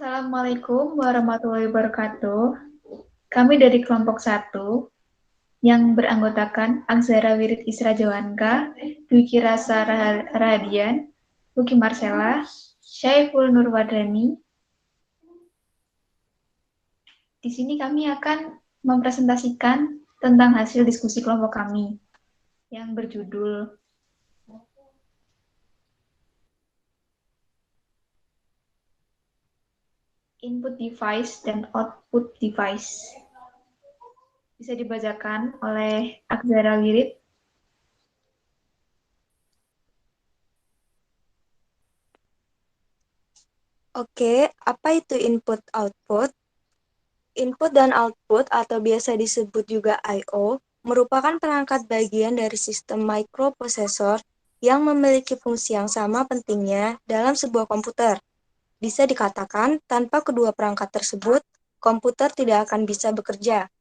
Assalamualaikum warahmatullahi wabarakatuh. Kami dari kelompok 1 yang beranggotakan Aksara Wirid Isra Jawanka, Dwiki Rasa Rahadian, Luki Marcella, Syaiful Nurwadani. Di sini kami akan mempresentasikan tentang hasil diskusi kelompok kami yang berjudul Input Device dan Output Device. Bisa dibacakan oleh Aksara Wirid. Oke, apa itu input-output? Input dan output atau biasa disebut juga I/O merupakan perangkat bagian dari sistem microprocessor yang memiliki fungsi yang sama pentingnya dalam sebuah komputer. Bisa dikatakan, tanpa kedua perangkat tersebut, komputer tidak akan bisa bekerja.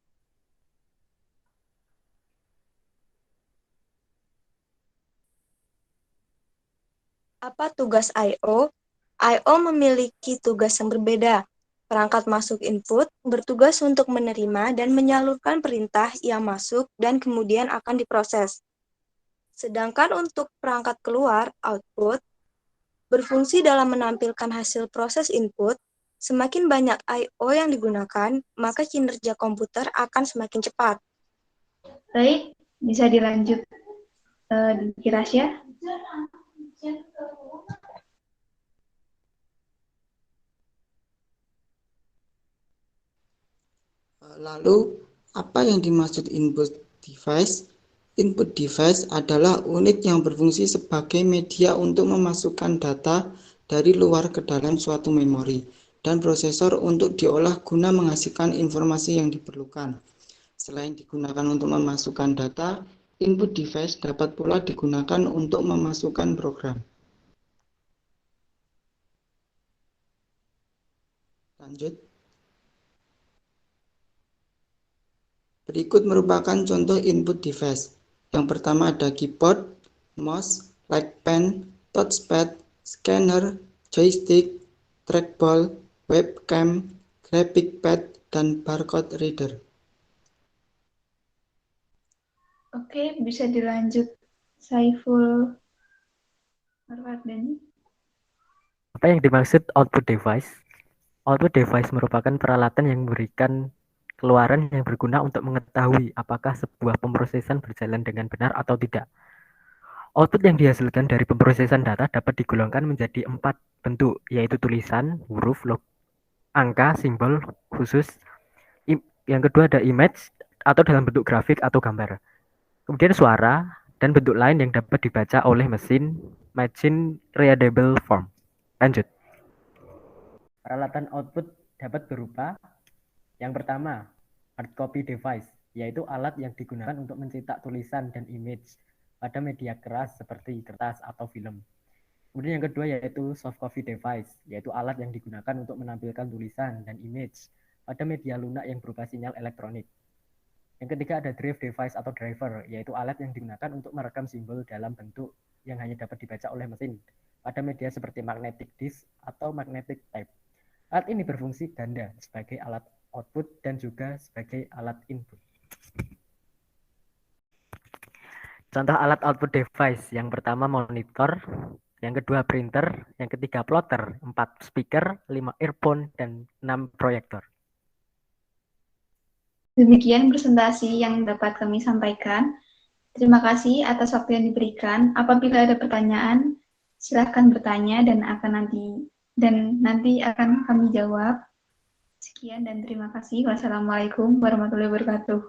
Apa tugas I/O? I/O memiliki tugas yang berbeda. Perangkat masuk input bertugas untuk menerima dan menyalurkan perintah yang masuk dan kemudian akan diproses. Sedangkan untuk perangkat keluar, output, berfungsi dalam menampilkan hasil proses input. Semakin banyak I/O yang digunakan, maka kinerja komputer akan semakin cepat. Baik, bisa dilanjut di Rasya. Lalu, apa yang dimaksud input device? Input device adalah unit yang berfungsi sebagai media untuk memasukkan data dari luar ke dalam suatu memori dan prosesor untuk diolah guna menghasilkan informasi yang diperlukan. Selain digunakan untuk memasukkan data, input device dapat pula digunakan untuk memasukkan program. Lanjut. Berikut merupakan contoh input device. Yang pertama ada keyboard, mouse, light pen, touchpad, scanner, joystick, trackball, webcam, graphic pad, dan barcode reader. Oke, bisa dilanjut Saiful Nurwadani. Apa yang dimaksud output device? Output device merupakan peralatan yang memberikan keluaran yang berguna untuk mengetahui apakah sebuah pemrosesan berjalan dengan benar atau tidak. Output yang dihasilkan dari pemrosesan data dapat digolongkan menjadi 4 bentuk, yaitu tulisan, huruf, angka, simbol khusus. Yang kedua ada image atau dalam bentuk grafik atau gambar. Kemudian suara dan bentuk lain yang dapat dibaca oleh mesin machine readable form. Lanjut. Peralatan output dapat berupa yang pertama, hard copy device, yaitu alat yang digunakan untuk mencetak tulisan dan image pada media keras seperti kertas atau film. Kemudian yang kedua yaitu soft copy device, yaitu alat yang digunakan untuk menampilkan tulisan dan image pada media lunak yang berupa sinyal elektronik. Yang ketiga ada drive device atau driver, yaitu alat yang digunakan untuk merekam simbol dalam bentuk yang hanya dapat dibaca oleh mesin pada media seperti magnetic disk atau magnetic tape. Alat ini berfungsi ganda sebagai alat output dan juga sebagai alat input. Contoh alat output device, yang pertama monitor, yang kedua printer, yang ketiga plotter, 4 speaker, 5 earphone, dan 6 proyektor. Demikian presentasi yang dapat kami sampaikan. Terima kasih atas waktu yang diberikan. Apabila ada pertanyaan, silakan bertanya dan nanti akan kami jawab. Sekian dan terima kasih. Wassalamualaikum warahmatullahi wabarakatuh.